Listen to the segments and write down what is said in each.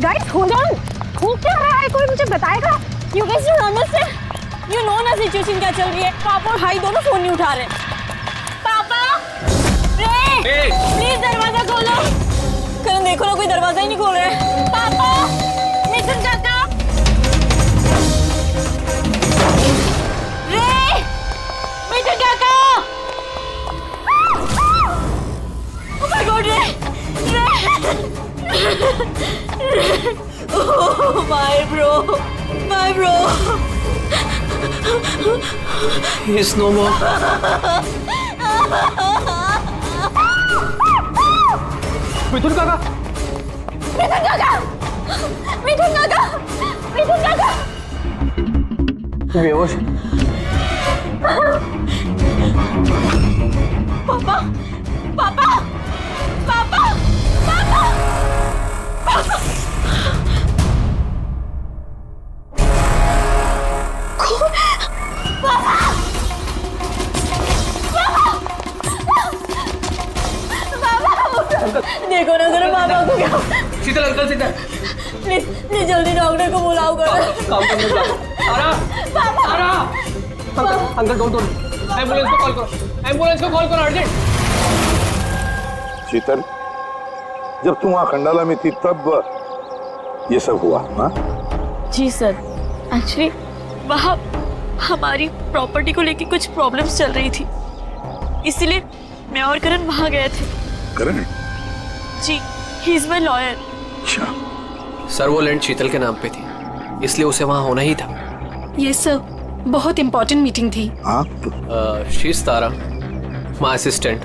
Guys hold on, हो क्या रहा है? कोई मुझे बताएगा? You guys don't understand. You know ना सिचुएशन क्या चल रही है। पापा और भाई दोनों फोन नहीं उठा रहे। पापा, रे, प्लीज दरवाजा खोलो। करण देखो ना, कोई दरवाजा ही नहीं खोल रहा है। पापा, मिथुन काका, रे, मिथुन काका। Oh my God, रे, oh my bro. He's no more. मिथुन काका, बेहोश। पापा, पापा, पापा, पापा, पापा। देखो ना जरा पापा को क्या। शीतल अंकल शीतल, प्लीज जल्दी डॉक्टर को बुलाओ करो। काम करने जाओ। आरा, अंकल डोंट एम्बुलेंस को कॉल करो अर्जेंट। शीतल, जब तुम वहाँ खंडाला में थी तब ये सब हुआ? हाँ जी सर, एक्चुअली वहाँ हमारी प्रॉपर्टी को लेके कुछ प्रॉब्लम्स चल रही थी, इसीलिए मैं और करण वहाँ गए थे। करण? जी, ही इज माय लॉयर। अच्छा। सर वो लैंड शीतल के नाम पे थी, इसलिए उसे वहाँ होना ही था। ये सर, बहुत इंपॉर्टेंट मीटिंग थी। आप? She is Tara, my assistant.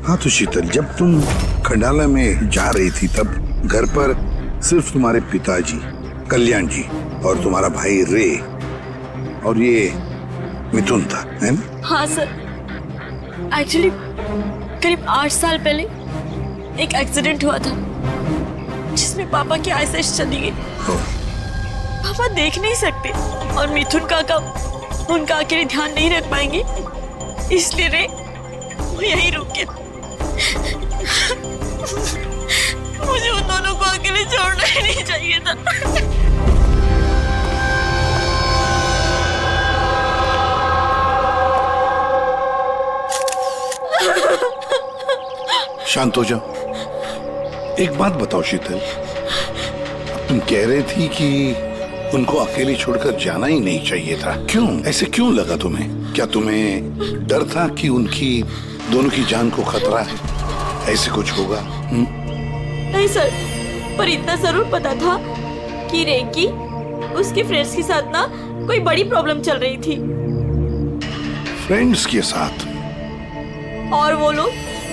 हाँ तो शीतल, जब तुम खंडाला में जा रही थी तब घर पर सिर्फ तुम्हारे पिताजी कल्याण जी और तुम्हारा भाई रे और ये मिथुन था, है ना? हाँ सर, एक्चुअली करीब 8 साल पहले एक एक्सीडेंट हुआ था जिसमें पापा की आईसाइट चली गई। पापा देख नहीं सकते और मिथुन काका उनका अकेले ध्यान नहीं रख पाएंगे, इसलिए रे वो यहीं रुक के। मुझे उन दोनों को अकेले छोड़ना ही नहीं चाहिए था। शांत हो जाओ। एक बात बताओ शीतल, तुम कह रही थी कि उनको अकेले छोड़कर जाना ही नहीं चाहिए था, क्यों? ऐसे क्यों लगा तुम्हें? क्या तुम्हें डर था कि उनकी दोनों की जान को खतरा है, ऐसे कुछ होगा? नहीं सर, पर इतना जरूर पता था कि रे की उसके फ्रेंड्स के साथ ना कोई बड़ी प्रॉब्लम चल रही थी। फ्रेंड्स के साथ? और वो लोग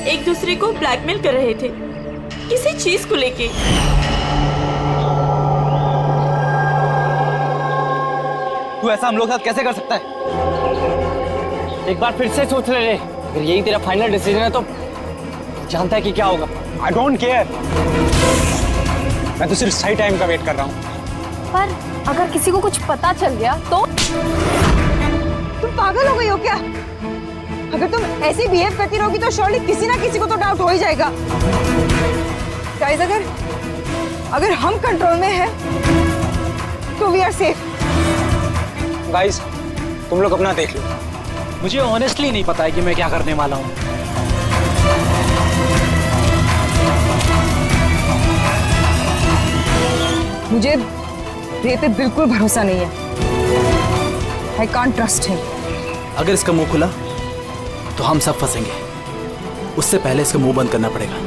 एक दूसरे को ब्लैकमेल कर रहे थे किसी चीज को लेके। तू ऐसा हम लोग साथ कैसे कर सकता है? एक बार फिर से सोच ले रे, अगर यही तेरा फाइनल डिसीजन है तो जानता है कि क्या होगा। आई डोंट केयर, मैं तो सिर्फ सही टाइम का वेट कर रहा हूँ। पर अगर किसी को कुछ पता चल गया तो? तुम पागल हो गई हो क्या? अगर तुम ऐसे बिहेव करती रहोगी तो श्योरली किसी ना किसी को तो डाउट हो ही जाएगा। गाइस, अगर हम कंट्रोल में हैं तो वी आर सेफ। गाइस, तुम लोग अपना देख लो, मुझे ऑनेस्टली नहीं पता है कि मैं क्या करने वाला हूँ। मुझे रे पे बिल्कुल भरोसा नहीं है। I can't trust him. अगर इसका मुंह खुला तो हम सब फंसेंगे, उससे पहले इसका मुंह बंद करना पड़ेगा।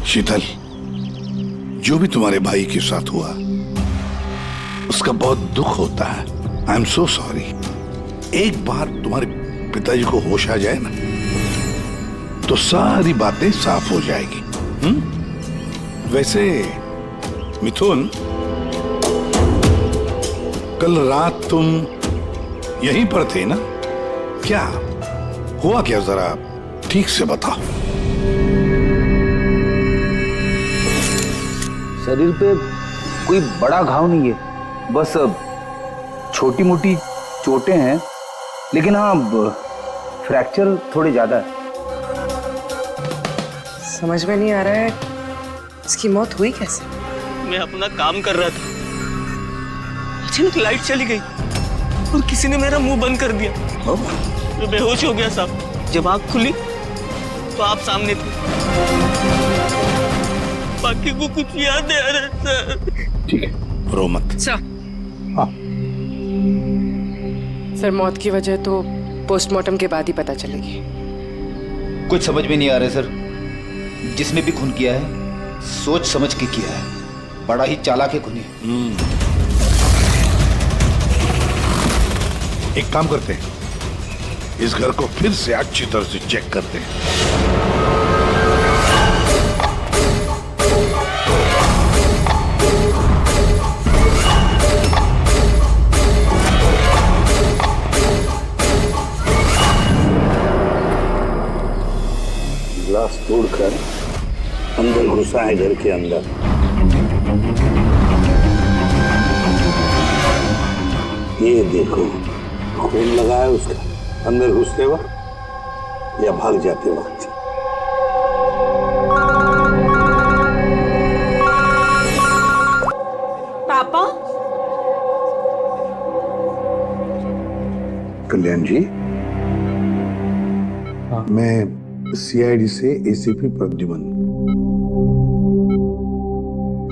शीतल, जो भी तुम्हारे भाई के साथ हुआ उसका बहुत दुख होता है। I am so sorry. एक बार तुम्हारे पिताजी को होश आ जाए ना तो सारी बातें साफ हो जाएगी। वैसे मिथुन, कल रात तुम यहीं पर थे ना? क्या हुआ क्या, जरा ठीक से बताओ। शरीर पे कोई बड़ा घाव नहीं है, बस छोटी मोटी चोटें हैं, लेकिन हाँ फ्रैक्चर थोड़े ज्यादा है। समझ में नहीं आ रहा है इसकी मौत हुई कैसे? मैं अपना काम कर रहा था, अचानक लाइट चली गई और किसी ने मेरा मुंह बंद कर दिया। मैं बेहोश हो गया साहब। जब आँख खुली तो आप सामने थे। बाकी को कुछ याद नहीं आ रहा सर। ठीक है, रो मत। सर। हाँ। सर, मौत की वजह तो पोस्टमार्टम के बाद ही पता चलेगी। कुछ समझ में नहीं आ रहा है सर। जिसने भी खून किया है सोच समझ के किया है। बड़ा ही चालाक है खूनी। एक काम करते हैं, इस घर को फिर से अच्छी तरह से चेक करते हैं। ग्लास तोड़कर अंदर घुसा है घर के अंदर। ये देखो, खून लगा है उसका अंदर घुसते वक्त या भाग जाते वक्त। पापा, कल्याण जी, मैं सीआईडी से एसीपी प्रद्युमन।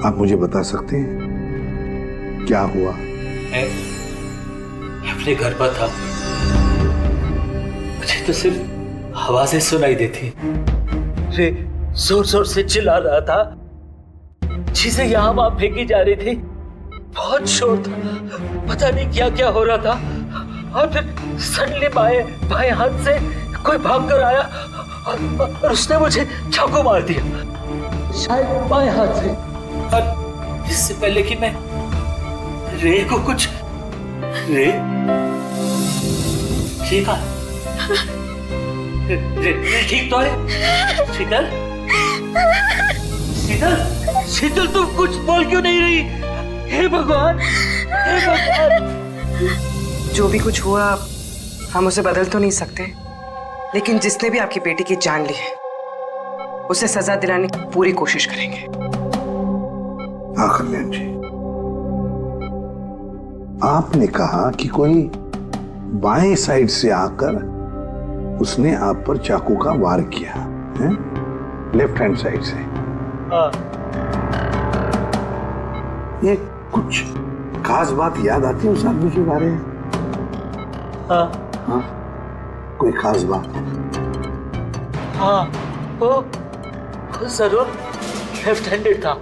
आप मुझे बता सकते हैं क्या हुआ? मैं अपने घर पर था, मुझे तो सिर्फ आवाजें सुनाई देती। रे जोर जोर से चिल्ला रहा था, चीजें यहाँ वहां फेंकी जा रही थी, बहुत शोर था, पता नहीं क्या क्या हो रहा था। और फिर सडनली बाएं हाथ से कोई भाग कर आया और उसने मुझे चाकू मार दिया, शायद बाएं हाथ से। और इससे पहले कि मैं रे को कुछ रे ठीक है, रे ठीक तो है? शीतल, शीतल, शीतल, तुम कुछ बोल क्यों नहीं रही? हे भगवान, हे भगवान। जो भी कुछ हुआ हम उसे बदल तो नहीं सकते, लेकिन जिसने भी आपकी बेटी की जान ली है उसे सजा दिलाने की पूरी कोशिश करेंगे। हाँ कल्याण जी, आपने कहा कि कोई बाएं साइड से आकर उसने आप पर चाकू का वार किया है, लेफ्ट हैंड साइड से। हाँ। ये कुछ खास बात याद आती है उस आदमी के बारे में? हाँ। हाँ, कोई खास बात? हाँ, वो जरूर लेफ्ट हैंडेड था,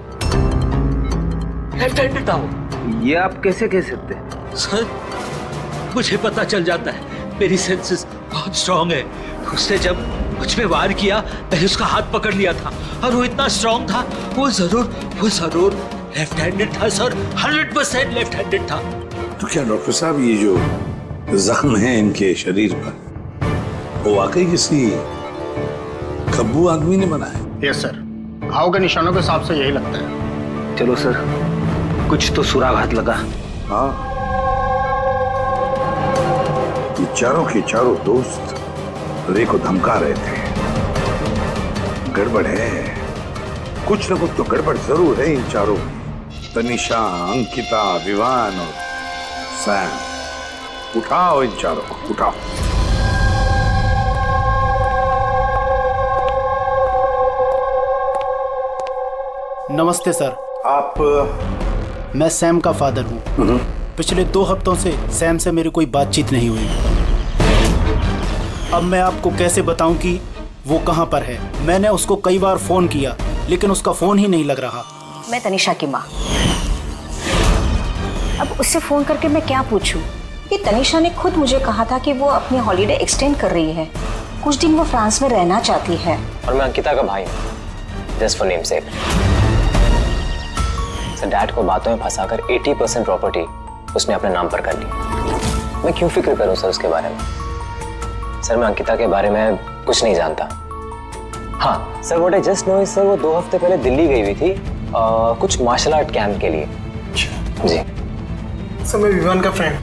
लेफ्ट हैंडेड था वो। ये आप कैसे कह सकते हैं? सर, मुझे पता चल जाता है, मेरी सेंसेस बहुत स्ट्रांग है। उसने जब मुझ पे वार किया, मैंने उसका हाथ पकड़ लिया था और वो इतना स्ट्रांग था, वो जरूर लेफ्ट हैंडेड था सर, 100% लेफ्ट हैंडेड था। तो क्या डॉक्टर साहब, ये जो जख्म है इनके शरीर पर, वो वाकई किसी खब्बू आदमी ने बनाया? यस सर, घाव के निशानों के हिसाब से यही लगता है। चलो सर, कुछ तो सुराग लगा। हाँ, ये चारों के चारों दोस्त रे को धमका रहे थे। गड़बड़ है, कुछ न कुछ तो गड़बड़ जरूर है इन चारों में। तनिषा, अंकिता, विवान और सैम। उठाओ इन चारों को, उठाओ। नमस्ते सर। आप? मैं सैम का फादर हूँ। पिछले 2 हफ्तों से सैम से मेरी कोई बातचीत नहीं हुई। अब मैं आपको कैसे बताऊं कि वो कहाँ पर है? मैंने उसको कई बार फोन किया, लेकिन उसका फोन ही नहीं लग रहा। मैं तनिषा की माँ। अब उससे फोन करके मैं क्या पूछूं? कि तनिषा ने खुद मुझे कहा था कि वो अपनी हॉलीडे एक्सटेंड कर रही है, कुछ दिन वो फ्रांस में रहना चाहती है। और मैं अंकिता का भाई हूँ, just for name sec. Sir, dad को बातों में फंसाकर 80% प्रॉपर्टी उसने अपने नाम पर कर ली। मैं क्यों फिक्र करूं सर उसके बारे में? सर, मैं अंकिता के बारे में कुछ नहीं जानता। हाँ sir, what I just know is sir, वो 2 हफ्ते पहले दिल्ली गई हुई थी कुछ मार्शल आर्ट कैंप के लिए। जी सर, मैं विवान का फ्रेंड।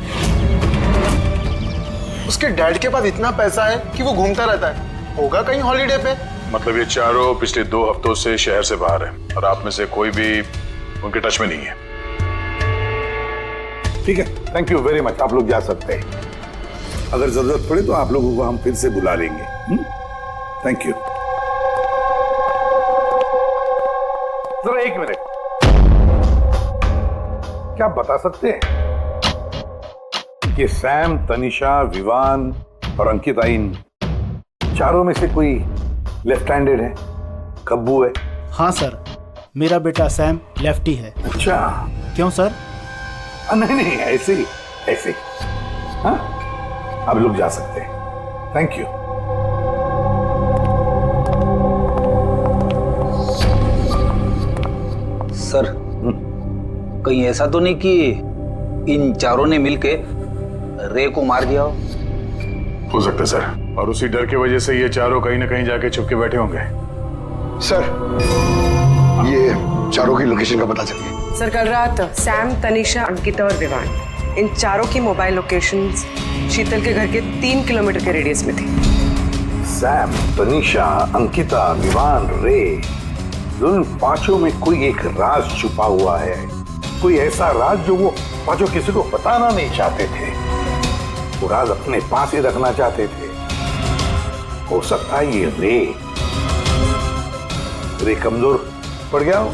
उसके डैड के पास इतना पैसा है कि वो घूमता रहता है। होगा कहीं हॉलीडे पे। मतलब ये चारों पिछले 2 हफ्तों से शहर से बाहर है और आप में से कोई भी उनके टच में नहीं है। ठीक है, थैंक यू वेरी मच। आप लोग जा सकते हैं। अगर जरूरत पड़े तो आप लोगों को हम फिर से बुला लेंगे। Thank you. जरा 1 मिनट, क्या आप बता सकते हैं कि सैम, तनिषा, विवान और अंकिता इन चारों में से कोई लेफ्ट हैंडेड है? कब्बू है? हाँ सर, मेरा बेटा सैम लेफ्टी है। अच्छा, क्यों सर? नहीं, ऐसे ही, ऐसे ही। हाँ, आप लोग जा सकते हैं। Thank you. सर, कहीं ऐसा तो नहीं कि इन चारों ने मिलके रे को मार दिया हो सकता है सर, और उसी डर की वजह से ये चारों कहीं ना कहीं जाके छुप के बैठे होंगे। सर, ये चारों की लोकेशन का पता चल गया। सर, कल रात सैम, तनिषा, अंकिता और विवान, इन चारों की मोबाइल लोकेशंस शीतल के घर के 3 किलोमीटर के रेडियस में थी। सैम, तनिषा, अंकिता, विवान, रे, उन पांचों में कोई एक राज छुपा हुआ है। कोई ऐसा राज जो वो पांचों किसी को बताना नहीं चाहते थे। वो राज अपने पास ही रखना चाहते थे। हो सकता है ये रे कमजोर पड़ गया हो,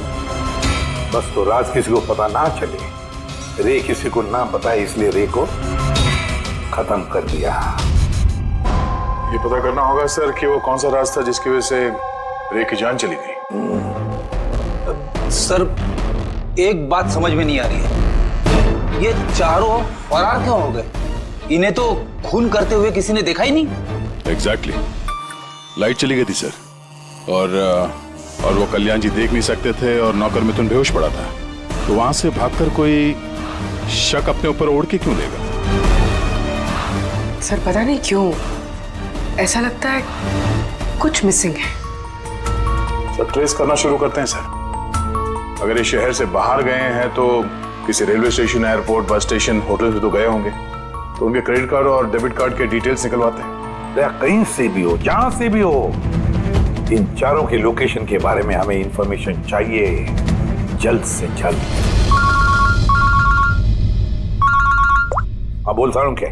बस तो राज किसी को पता ना चले। रे किसी को ना बताए, इसलिए रे को खत्म कर दिया। ये पता करना होगा सर कि वो कौन सा राज था जिसकी वजह से रे की जान चली गई। सर, एक बात समझ में नहीं आ रही है, ये चारों फरार क्यों हो गए? इन्हें तो खून करते हुए किसी ने देखा ही नहीं। एग्जैक्टली, लाइट चली गई थी सर, और वो कल्याण जी देख नहीं सकते थे और नौकर मिथुन बेहोश पड़ा था, तो वहां से भागकर कोई शक अपने ऊपर ओढ़ के क्यों लेगा? सर, पता नहीं क्यों ऐसा लगता है कुछ मिसिंग है। सर, ट्रेस करना शुरू करते हैं सर। अगर ये शहर से बाहर गए हैं तो किसी railway station, airport, bus station, hotel से तो गए होंगे, तो उनके क्रेडिट कार्ड और डेबिट कार्ड के डिटेल्स निकलवाते हैं। कहीं से भी हो, जहां से भी हो, इन चारों के लोकेशन के बारे में हमें इंफॉर्मेशन चाहिए, जल्द से जल्द। हाँ, बोल सारुण क्या?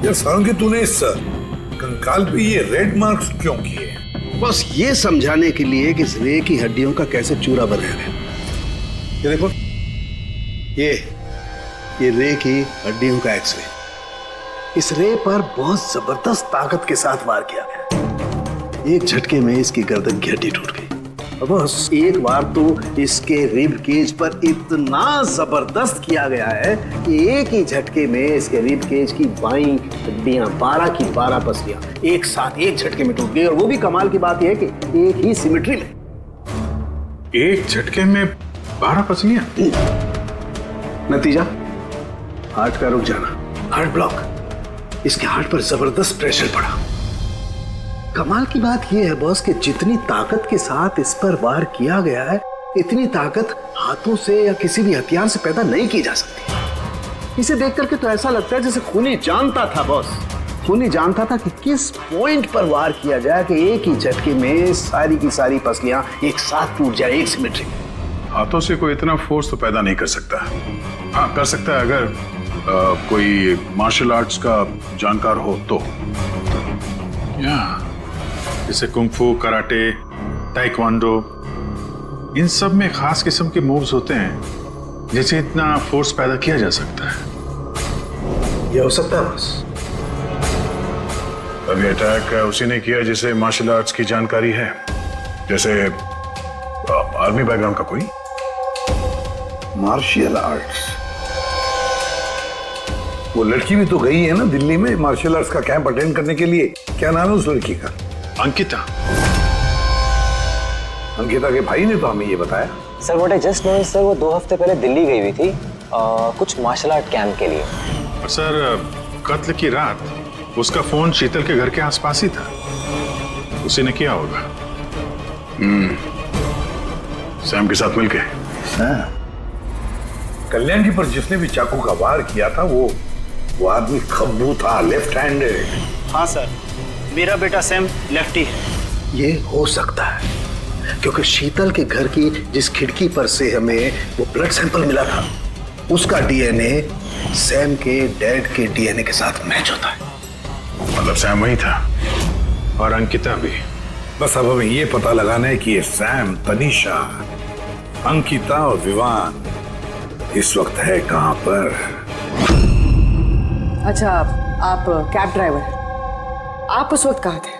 यार सारुण के तूने इस कंकाल पे ये रेड मार्क्स क्यों किए? बस ये समझाने के लिए कि इस रे की हड्डियों का कैसे चूरा बना है। ये देखो, ये रे की हड्डियों का एक्सरे। इस रे पर बहुत जबरदस्त ताकत के साथ वार किया गया। एक झटके में इसकी गर्दन की हड्डी टूट गई। बस एक बार तो इसके रिब केज पर इतना जबरदस्त किया गया है कि एक ही झटके में इसके रिब केज की बाईं हड्डियां 12 की 12 पसलियां एक साथ एक झटके में टूट गई। और वो भी कमाल की बात यह है कि एक ही सिमेट्री में। एक झटके में 12 पसलियां? नतीजा, हार्ट का रुक जाना, हार्ट ब्लॉक। इसके हार्ट पर जबरदस्त प्रेशर पड़ा। कमाल की बात यह है बॉस कि जितनी ताकत के साथ इस पर वार किया गया है, इतनी ताकत हाथों से या किसी भी हथियार से पैदा नहीं की जा सकती। इसे देख करके तो ऐसा लगता है जैसे खूनी जानता था बॉस। खूनी जानता था कि किस पॉइंट पर वार किया जाए कि एक ही झटके में सारी की सारी पसलियां एक साथ टूट जाए, एक सिमेट्री में। हाथों से कोई इतना फोर्स तो पैदा नहीं कर सकता। हाँ, कर सकता है अगर कोई मार्शल आर्ट्स का जानकार हो तो। जैसे कुंफू, कराटे, ताइक्वांडो, इन सब में खास किस्म के मूव्स होते हैं जिससे इतना फोर्स पैदा किया जा सकता है। ये हो सकता है बॉस। अभी अटैक उसी ने किया जिसे मार्शल आर्ट्स की जानकारी है, जैसे आर्मी बैकग्राउंड का कोई। Martial arts? वो लड़की भी तो गई है ना दिल्ली में मार्शल आर्ट्स का कैंप अटेंड करने के लिए। क्या नाम है उस लड़की का? अंकिता। अंकिता के भाई ने तो हमें ये बताया। Sir, what I just know sir, वो 2 हफ्ते पहले दिल्ली गई हुई थी कुछ मार्शल आर्ट कैंप के लिए। और सर, कत्ल की रात उसका फोन शीतल के घर के आसपास ही था। उसी ने किया होगा। सैम के साथ मिलके। कल्याण जी पर जिसने भी चाकू का वार किया था वो वो आदमी खब्बू था, लेफ्ट हैंडेड। हाँ सर, मेरा बेटा सैम लेफ्टी है। ये हो सकता है क्योंकि शीतल के घर की जिस खिड़की पर से हमें वो ब्लड सैंपल मिला था, उसका डीएनए सैम के डैड के डीएनए के साथ मैच होता है। मतलब सैम वही था और अंकिता भी। बस अब हमें ये पता लगाना है कि ये सैम, तनीषा, अंकिता और विवान इस वक्त है कहां पर। अच्छा, आप कैब ड्राइवर, आप उस वक्त कहाँ थे?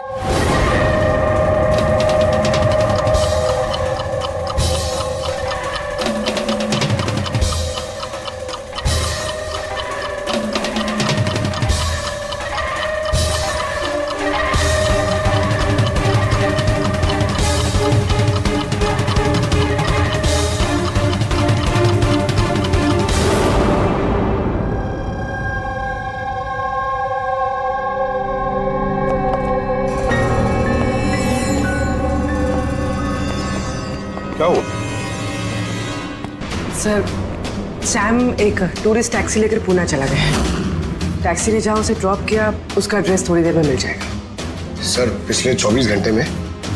क्या हुआ? सर, सैम एक टूरिस्ट टैक्सी लेकर पूना चला गया। टैक्सी ने जहाँ उसे ड्रॉप किया, उसका एड्रेस थोड़ी देर में मिल जाएगा। सर, पिछले 24 घंटे में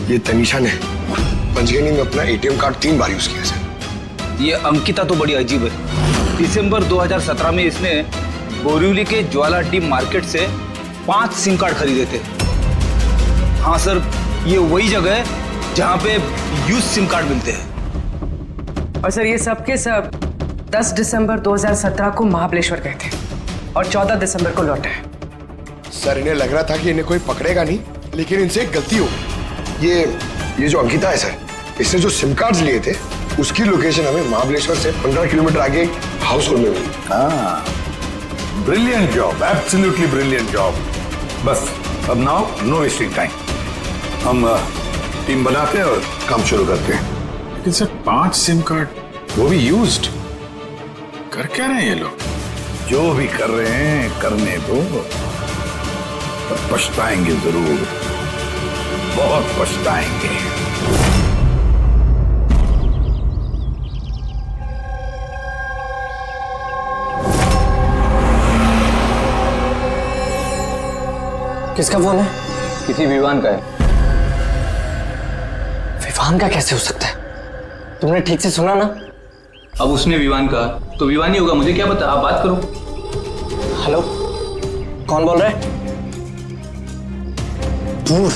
ये तनीषा ने पंचगनी में अपना एटीएम कार्ड 3 बार यूज किया सर। ये अंकिता तो बड़ी अजीब है। दिसंबर 2017 में इसने बोरिवली के ज्वाला डी मार्केट से 5 सिम कार्ड खरीदे थे। हाँ सर, ये वही जगह है जहाँ पे यूज सिम कार्ड मिलते हैं। और सर, ये सब के सब 10 दिसंबर 2017 को महाबलेश्वर गए थे और 14 दिसंबर को लौटे। सर, इन्हें लग रहा था कि इन्हें कोई पकड़ेगा नहीं, लेकिन इनसे एक गलती हो गई। ये जो अंकिता है सर, इसने जो सिम कार्ड्स लिए थे उसकी लोकेशन हमें महाबलेश्वर से 15 किलोमीटर आगे हाउस होल्ड में मिली। हाँ, brilliant job, absolutely brilliant job. बस अब नाउ नो वेस्टिंग टाइम, हम टीम बनाते हैं और काम शुरू करते हैं। लेकिन सर 5 सिम कार्ड, वो भी यूज्ड, कर क्या रहे हैं ये लोग? जो भी कर रहे हैं करने दो, पर पछताएंगे जरूर, बहुत पछताएंगे। किसका फोन है? किसी विवान का है। विवान का कैसे हो सकता है? तुमने ठीक से सुना ना? अब उसने विवान कहा तो विवान ही होगा, मुझे क्या पता, आप बात करो। हेलो, कौन बोल रहा है? दूर,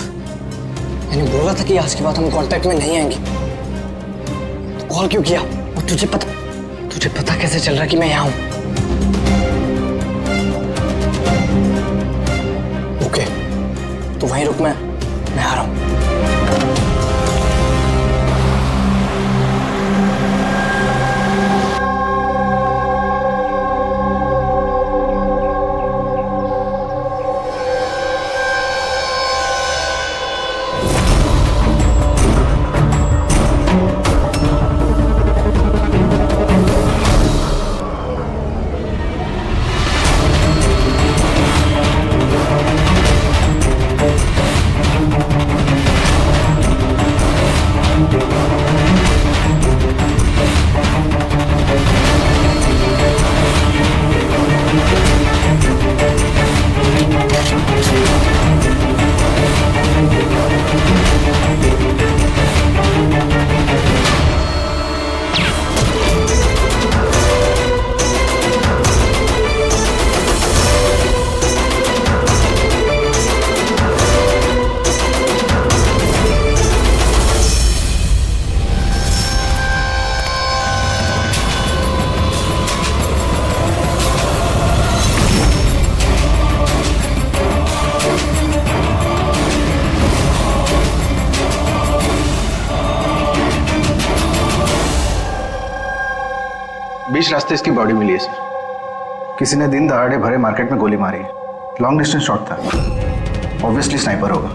मैंने बोला था कि आज के बाद हम कांटेक्ट में नहीं आएंगे, तो कॉल क्यों किया? और तुझे पता कैसे चल रहा है कि मैं यहाँ हूं? ओके, तो वहीं रुक, मैं आ रहा हूं। बीच रास्ते इसकी बॉडी मिली है सर। किसी ने दिन दहाड़े भरे मार्केट में गोली मारी है। लॉन्ग डिस्टेंस शॉट था, ऑब्वियसली स्नाइपर होगा।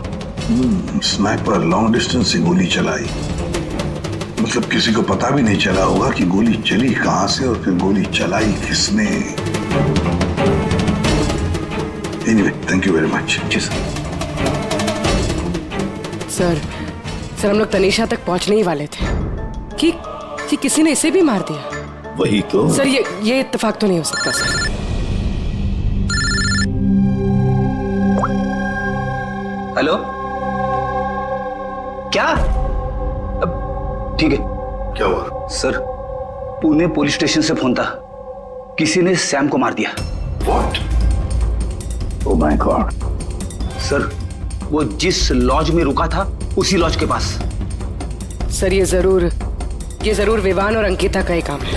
स्नाइपर लॉन्ग डिस्टेंस से गोली चलाई, मतलब किसी को पता भी नहीं चला होगा कि गोली चली कहां से और फिर गोली चलाई किसने। Anyway, thank you very much. जी सर। सर, हम लोग तनीषा तक पहुंचने ही वाले थे कि किसी ने इसे भी मार दिया। वही तो सर, ये इत्तेफाक तो नहीं हो सकता सर। हेलो, क्या? ठीक है। क्या हुआ सर? पुणे पुलिस स्टेशन से फोन था, किसी ने सैम को मार दिया। What? Oh my God. Sir, वो जिस लॉज में रुका था उसी लॉज के पास। सर ये जरूर विवान और अंकिता का ही काम है।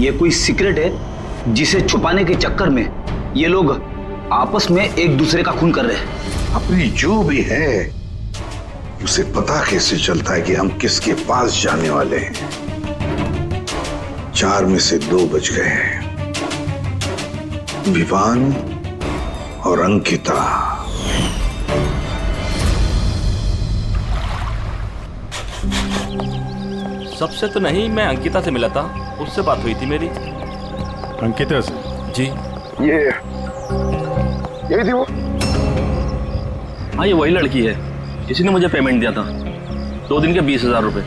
ये कोई सीक्रेट है जिसे छुपाने के चक्कर में ये लोग आपस में एक दूसरे का खून कर रहे हैं। अपनी जो भी है उसे पता कैसे चलता है कि हम किसके पास जाने वाले हैं? 4 में से 2 बच गए हैं, विवान और अंकिता। सबसे तो नहीं, मैं अंकिता से मिला था, उससे बात हुई थी मेरी। अंकिता से? जी। यही थी वो? हाँ, ये वही लड़की है, इसी ने मुझे पेमेंट दिया था, 2 दिन के 20,000 रुपए।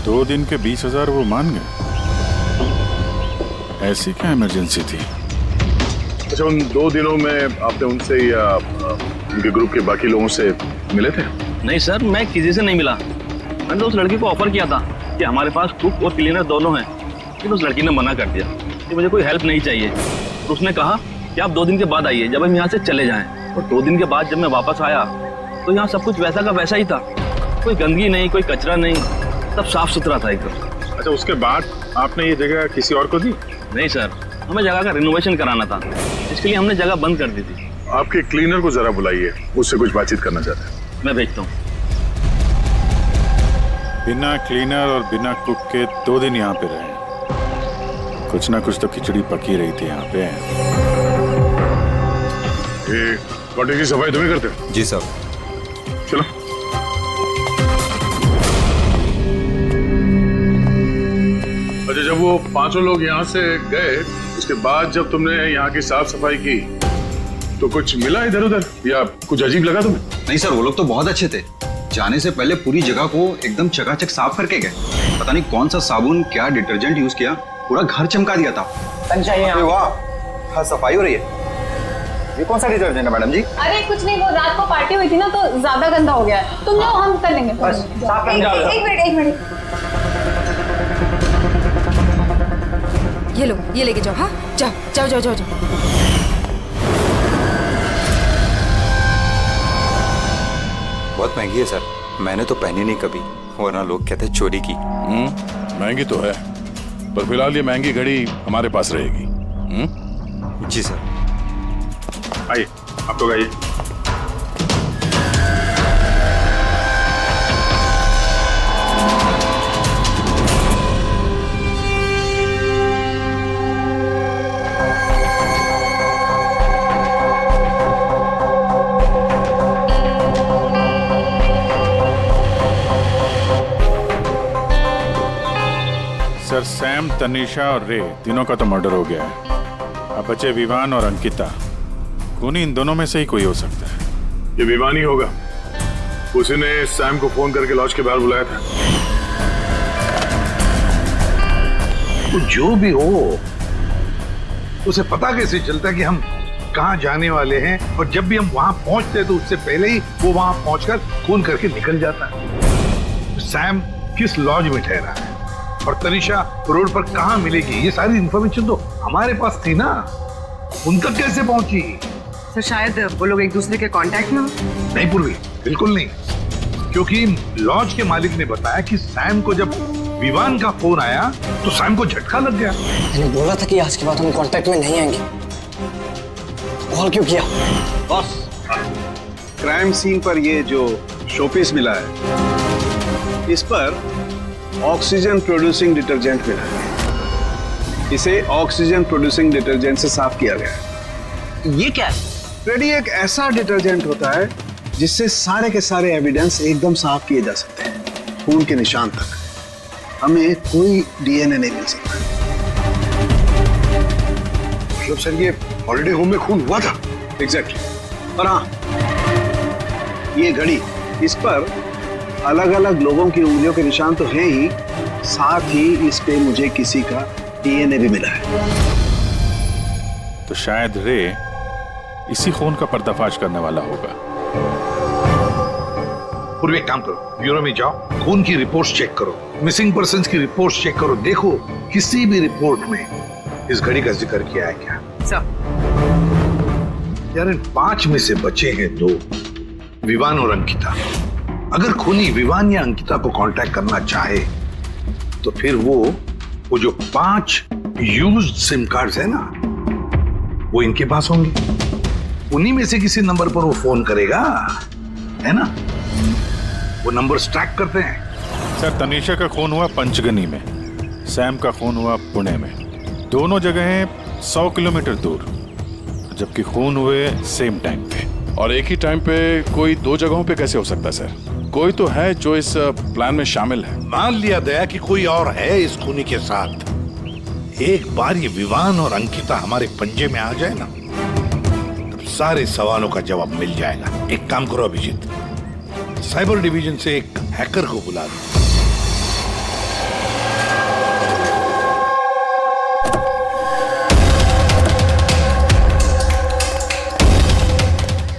2 दिन के 20,000 वो मान गए? ऐसी क्या इमरजेंसी थी? अच्छा, उन 2 दिनों में आपने उनसे या उनके ग्रुप के बाकी लोगों से मिले थे? नहीं सर, मैं किसी से नहीं मिला। मैंने तो उस लड़की को ऑफर किया था कि हमारे पास कुक और क्लीनर दोनों हैं, लेकिन उस लड़की ने मना कर दिया कि मुझे कोई हेल्प नहीं चाहिए। तो उसने कहा कि आप 2 दिन के बाद आइए, जब हम यहाँ से चले जाएं। और 2 दिन के बाद जब मैं वापस आया तो यहाँ सब कुछ वैसा का वैसा ही था, कोई गंदगी नहीं, कोई कचरा नहीं, सब साफ सुथरा था एकदम। अच्छा, उसके बाद आपने ये जगह किसी और को दी? नहीं सर, हमें जगह का रिनोवेशन कराना था, इसके लिए हमने जगह बंद कर दी थी। आपके क्लीनर को जरा बुलाइए, उससे कुछ बातचीत करना चाहते हैं। मैं भेजता हूँ। बिना क्लीनर और बिना कुक के 2 दिन यहाँ पे रहे, कुछ ना कुछ तो खिचड़ी पकी रही थी यहाँ पे। कॉटेज की सफाई तुम्हें करते हो? जी सर। चलो। अच्छा, जब वो 5 लोग यहाँ से गए, उसके बाद जब तुमने यहाँ की साफ सफाई की तो कुछ मिला इधर उधर या कुछ अजीब लगा तुम्हें? नहीं सर, वो लोग तो बहुत अच्छे थे, जाने से पहले पूरी जगह को एकदम चकाचक साफ करके गए। पता नहीं कौन सा साबुन, क्या डिटर्जेंट यूज किया, पूरा घर चमका दिया था। वाह, हाँ, सफाई हो रही है। ये कौन सा डिटर्जेंट है मैडम जी? अरे कुछ नहीं, वो रात को पार्टी हुई थी ना तो ज्यादा गंदा हो गया है। तुम लोग हम कर लेंगे। बस साफ कर जाओ। एक मिनट। ये लो, ये लेके जाओ। हाँ, जाओ। बहुत महंगी है सर, मैंने तो पहनी नहीं कभी, वरना लोग कहते हैं चोरी की। महंगी तो है, पर फिलहाल ये महंगी घड़ी हमारे पास रहेगी। जी सर। आइए, आप लोग आइए। सर, सैम, तनीषा और रे तीनों का तो मर्डर हो गया है। अब बचे विवान और अंकिता। खूनी इन दोनों में से ही कोई हो सकता है। ये विवान ही होगा, उसी ने सैम को फोन करके लॉज के बाहर बुलाया था। तो जो भी हो, उसे पता कैसे चलता है कि हम कहाँ जाने वाले हैं? और जब भी हम वहां पहुंचते हैं तो उससे पहले ही वो वहां पहुंचकर फोन करके निकल जाता है। सैम किस लॉज में ठहरा है और तनीषा रोड पर कहाँ मिलेगी, ये सारी इंफॉर्मेशन तो हमारे पास थी ना, उन तक कैसे पहुंची? सर शायद वो लोग एक दूसरे के कांटेक्ट में हो। नहीं पूर्वी, बिल्कुल नहीं, क्योंकि लॉज के मालिक ने बताया कि सैम को जब विवान का फोन आया तो सैम को झटका लग गया। मैंने बोला था कि आज के बाद हम कांटेक्ट में नहीं आएंगे, कॉल क्यों किया? बॉस, क्राइम सीन पर ये जो शोपीस मिला है, इस पर ऑक्सीजन प्रोड्यूसिंग डिटर्जेंट मिला है। इसे ऑक्सीजन प्रोड्यूसिंग डिटर्जेंट से साफ किया गया है। ये क्या है? फ्रेडी, एक ऐसा डिटर्जेंट होता है जिससे सारे के सारे एविडेंस एकदम साफ किए जा सकते हैं, खून के निशान तक। हमें कोई डीएनए नहीं मिल सकता। मतलब सर, ये हॉलिडे होम में खून हुआ था? एग्जैक्टली। और हाँ, ये घड़ी, इस पर अलग अलग लोगों की उंगलियों के निशान तो हैं ही, साथ ही इस पे मुझे किसी का डीएनए भी मिला है। तो शायद रे इसी खून का पर्दाफाश करने वाला होगा। पूर्व एक काम करो, ब्यूरो में जाओ, खून की रिपोर्ट्स चेक करो, मिसिंग पर्सन्स की रिपोर्ट्स चेक करो, देखो किसी भी रिपोर्ट में इस घड़ी का जिक्र किया है क्या। यार इन 5 में से बचे हैं 2, विवान और अंकिता। अगर खूनी विवान या अंकिता को कांटेक्ट करना चाहे तो फिर वो जो 5 यूज्ड सिम कार्ड्स है ना, वो इनके पास होंगे। उन्हीं में से किसी नंबर पर वो फोन करेगा, है ना? वो नंबर ट्रैक करते हैं। सर, तनीषा का खून हुआ पंचगनी में, सैम का खून हुआ पुणे में। दोनों जगहें 100 किलोमीटर दूर, जबकि खून हुए सेम टाइम पे। और एक ही टाइम पे कोई 2 जगहों पे कैसे हो सकता है सर? कोई तो है जो इस प्लान में शामिल है। मान लिया गया कि कोई और है इस खूनी के साथ। एक बार ये विवान और अंकिता हमारे पंजे में आ जाए ना, तब सारे सवालों का जवाब मिल जाएगा। एक काम करो अभिजीत, साइबर डिवीजन से एक हैकर को बुला लो।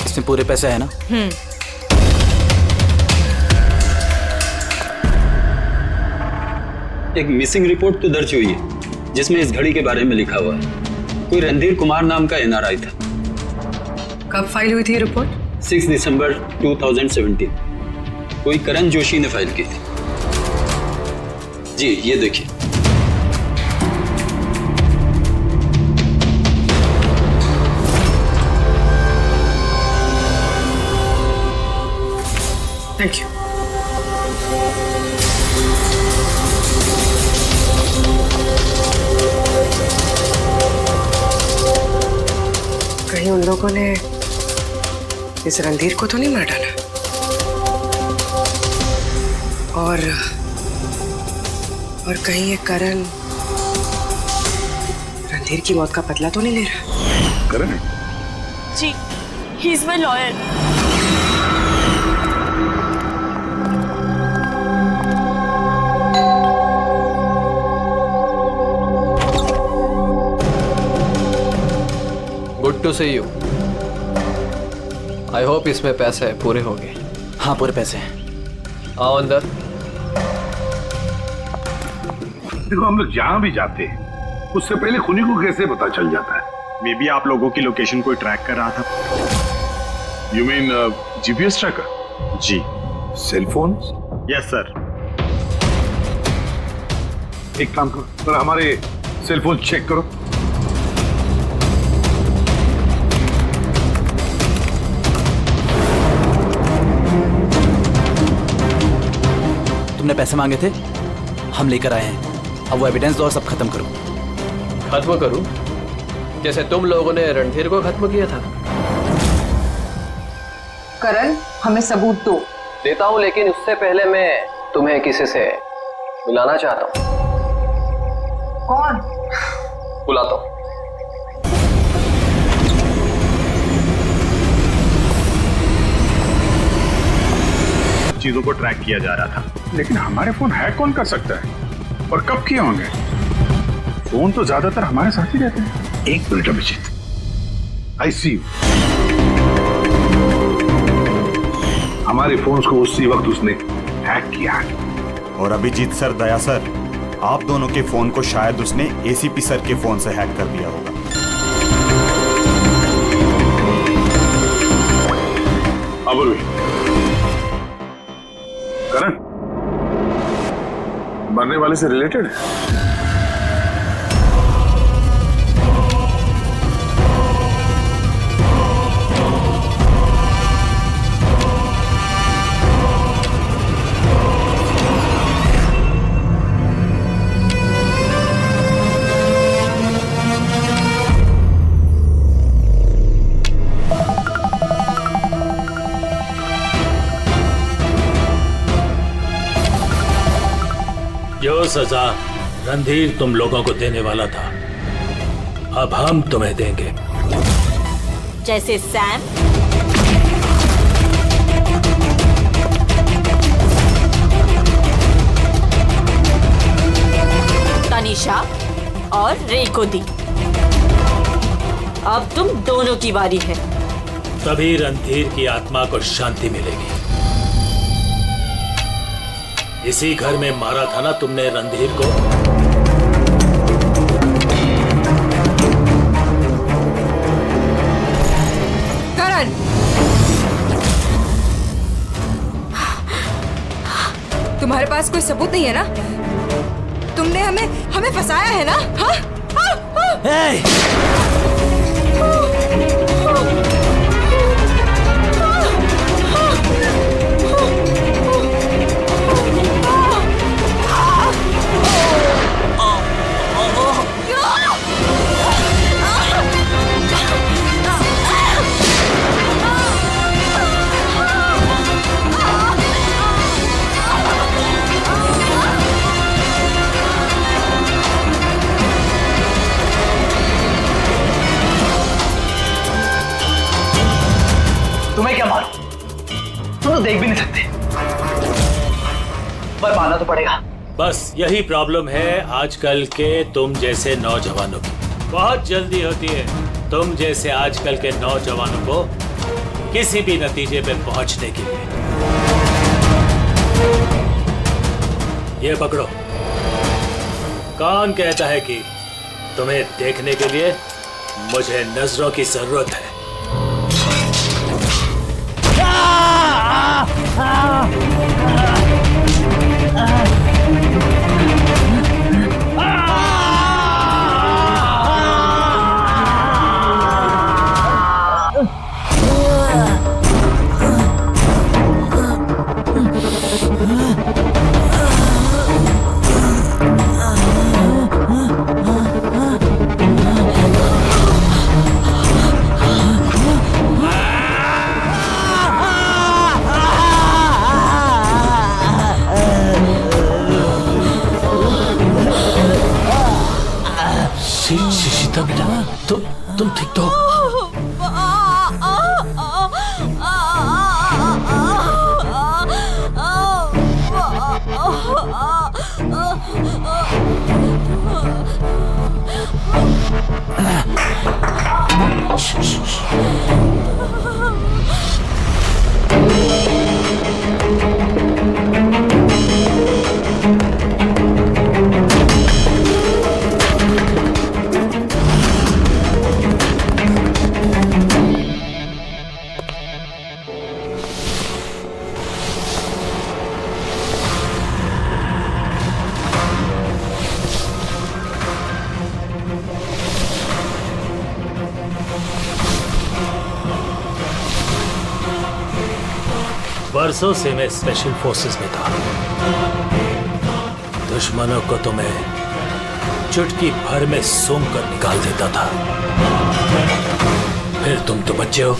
इसमें पूरे पैसे है ना? एक मिसिंग रिपोर्ट तो दर्ज हुई है जिसमें इस घड़ी के बारे में लिखा हुआ है। कोई रणधीर कुमार नाम का NRI था। कब फाइल हुई थी रिपोर्ट? 6 दिसंबर 2017। कोई करण जोशी ने फाइल की थी। जी ये देखिए। Thank you. कहीं उन लोगों ने इस रणधीर को तो नहीं मार डाला? और कहीं ये करण रणधीर की मौत का बदला तो नहीं ले रहा? करण? जी, he is my lawyer. Good to see you. I hope इसमें पैसे पूरे हो गए। हाँ, पूरे पैसे हैं। आओ अंदर। देखो, हम लोग जहां भी जाते हैं उससे पहले खूनी को कैसे पता चल जाता है? मे बी आप लोगों की लोकेशन कोई ट्रैक कर रहा था। You mean GPS tracker? जी। Cell phone? Yes sir. एक काम करो, तो हमारे सेल फोन चेक करो। तुमने पैसे मांगे थे, हम लेकर आए हैं। अब वो एविडेंस दो और सब खत्म करो। खत्म करूं? जैसे तुम लोगों ने रणधीर को खत्म किया था। करण, हमें सबूत दो। देता हूं, लेकिन उससे पहले मैं तुम्हें किसी से मिलाना चाहता हूं। कौन? बुलाता हूं। चीजों को ट्रैक किया जा रहा था, लेकिन हमारे फोन हैक कौन कर सकता है और कब किए होंगे? फोन तो ज्यादातर हमारे साथ ही रहते हैं। एक minute Abhijeet, I see you. हमारे फोन्स को उसी वक्त उसने हैक किया है। और अभिजीत सर, दया सर, आप दोनों के फोन को शायद उसने ACP सर के फोन से हैक कर दिया होगा। अब करण मरने वाले से रिलेटेड है? जो सजा रणधीर तुम लोगों को देने वाला था, अब हम तुम्हें देंगे। जैसे सैम, तनीषा और रे को दी। अब तुम दोनों की बारी है। तभी रणधीर की आत्मा को शांति मिलेगी। इसी घर में मारा था ना तुमने रणधीर को? करण, तुम्हारे पास कोई सबूत नहीं है ना? तुमने हमें फंसाया है ना? हाँ? तुम्हें क्या मालूम? तुम तो देख भी नहीं सकते, पर मानना तो पड़ेगा। बस यही प्रॉब्लम है आजकल के तुम जैसे नौजवानों की। बहुत जल्दी होती है तुम जैसे आजकल के नौजवानों को किसी भी नतीजे पे पहुंचने के लिए। ये पकड़ो। कौन कहता है कि तुम्हें देखने के लिए मुझे नजरों की जरूरत है? तुम ठीक तो? बरसों से मैं स्पेशल फोर्सेस में था। दुश्मनों को तो मैं चुटकी भर में सूंघ कर निकाल देता था। फिर तुम तो बच्चे हो।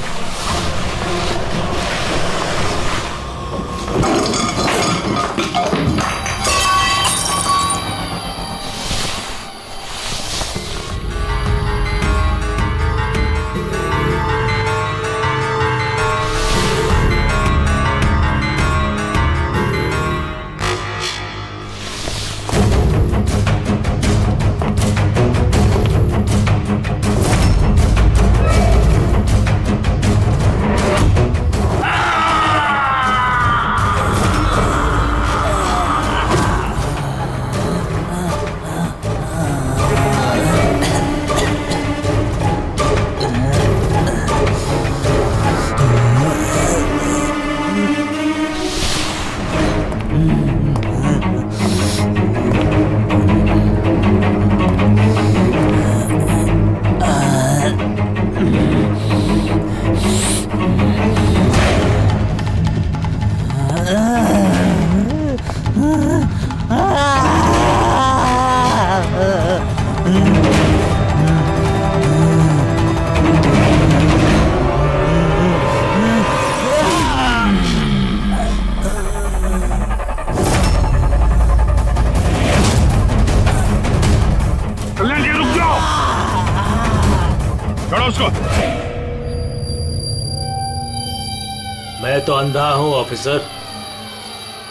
मैं तो अंधा हूं ऑफिसर,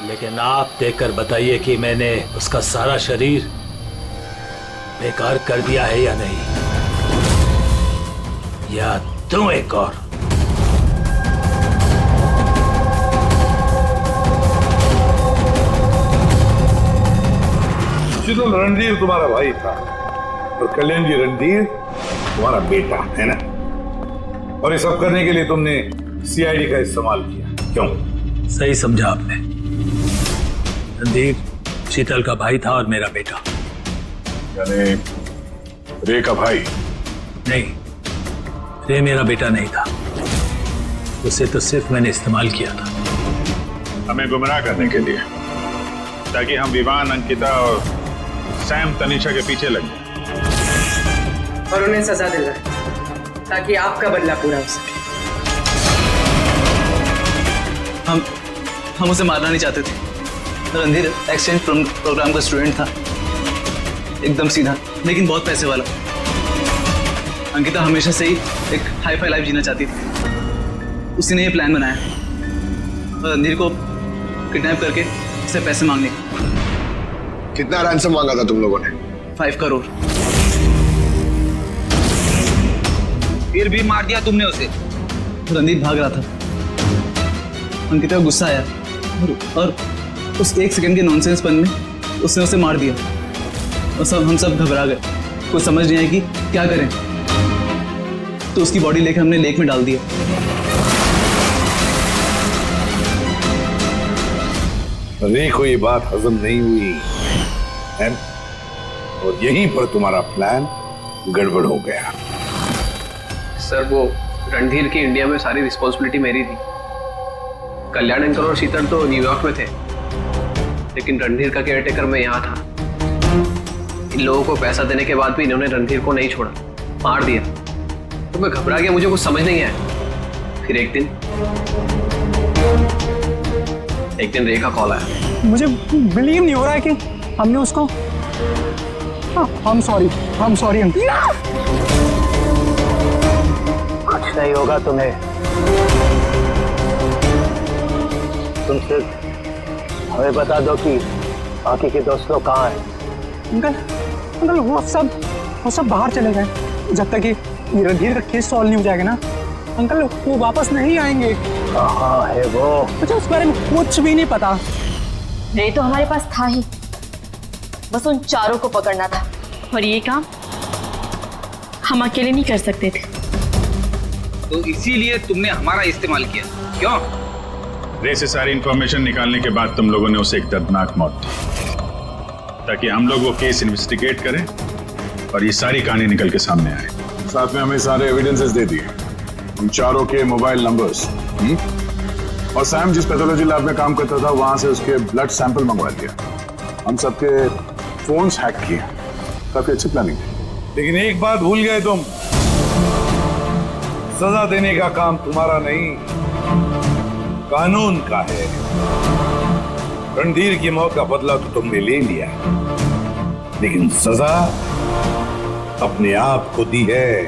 लेकिन आप देखकर बताइए कि मैंने उसका सारा शरीर बेकार कर दिया है या नहीं, या तुम एक और शीतल, रणधीर तुम्हारा भाई था और कल्याण जी रणधीर तुम्हारा बेटा है ना? और ये सब करने के लिए तुमने सीआईडी का इस्तेमाल किया, क्यों? सही समझा आपने। रणधीर शीतल का भाई था और मेरा बेटा। यानी रे का भाई? नहीं, रे मेरा बेटा नहीं था, उसे तो सिर्फ मैंने इस्तेमाल किया था। हमें गुमराह करने के लिए, ताकि हम विवान, अंकिता और सैम तनीषा के पीछे लग जाए और उन्हें सजा दिलाए, ताकि आपका बदला पूरा हो सके। हम उसे मारना नहीं चाहते थे। रणधीर एक्सचेंज प्रोग्राम का स्टूडेंट था, एकदम सीधा लेकिन बहुत पैसे वाला। अंकिता हमेशा से ही एक हाई फाई लाइफ जीना चाहती थी, उसी ने ये प्लान बनाया और रणधीर को किडनैप करके उससे पैसे मांगने। कितना रैंसम मांगा था तुम लोगों ने? 5 करोड़। फिर भी मार दिया तुमने उसे। रणधीर भाग रहा था, अंकिता को गुस्सा आया और उस 1 सेकंड के नॉनसेंस पन में उसने उसे मार दिया और हम सब घबरा गए, कुछ समझ नहीं आई कि क्या करें। तो उसकी बॉडी लेकर हमने लेक में डाल दिया। रे को ये बात हजम नहीं हुई है और यहीं पर तुम्हारा प्लान गड़बड़ हो गया। सर, वो रणधीर की इंडिया में सारी रिस्पॉन्सिबिलिटी मेरी थी। कल्याण अंकल और शीतल तो न्यूयॉर्क में थे, लेकिन रणधीर का केयरटेकर मैं यहाँ था। इन लोगों को पैसा देने के बाद भी इन्होंने रणधीर को नहीं छोड़ा, मार दिया। तो मैं घबरा गया, मुझे कुछ समझ नहीं आया। फिर एक दिन रे का कॉल आया। मुझे बिलीव नहीं हो रहा है कि हमने उसको। I'm sorry uncle. कुछ नहीं होगा तुम्हें। तुम सिर्फ हमें बता दो कि बाकी के दोस्त लोग कहाँ हैं। अंकल वो सब बाहर चले गए जब तक ये रणधीर का केस सॉल्व नहीं हो जाएगा ना। अंकल वो वापस नहीं आएंगे। कहाँ है वो? मुझे उस बारे में कुछ भी नहीं पता। रे तो हमारे पास था ही, बस उन चारों को पकड़ना था और ये काम हम अकेले नहीं कर सकते थे। तो इसीलिए तुमने हमारा इस्तेमाल किया, क्यों? रे से सारी इंफॉर्मेशन निकालने के बाद तुम लोगों ने उसे एक दर्दनाक मौत दी, ताकि हम लोग वो केस इन्वेस्टिगेट करें और ये सारी कहानी निकल के सामने आए। साथ में हमें सारे एविडेंसेस दे दिए, उन चारों के मोबाइल नंबर्स और सैम जिस पैथोलॉजी लैब में काम करता था वहां से उसके ब्लड सैंपल मंगवा दिया। हम सबके फोन्स हैक किए। काफी अच्छी प्लानिंग थी। लेकिन एक बात भूल गए तुम, सजा देने का काम तुम्हारा नहीं, कानून का है। रणधीर की मौत का बदला तो तुमने ले लिया, लेकिन सजा अपने आप को दी है,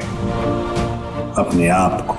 अपने आप को।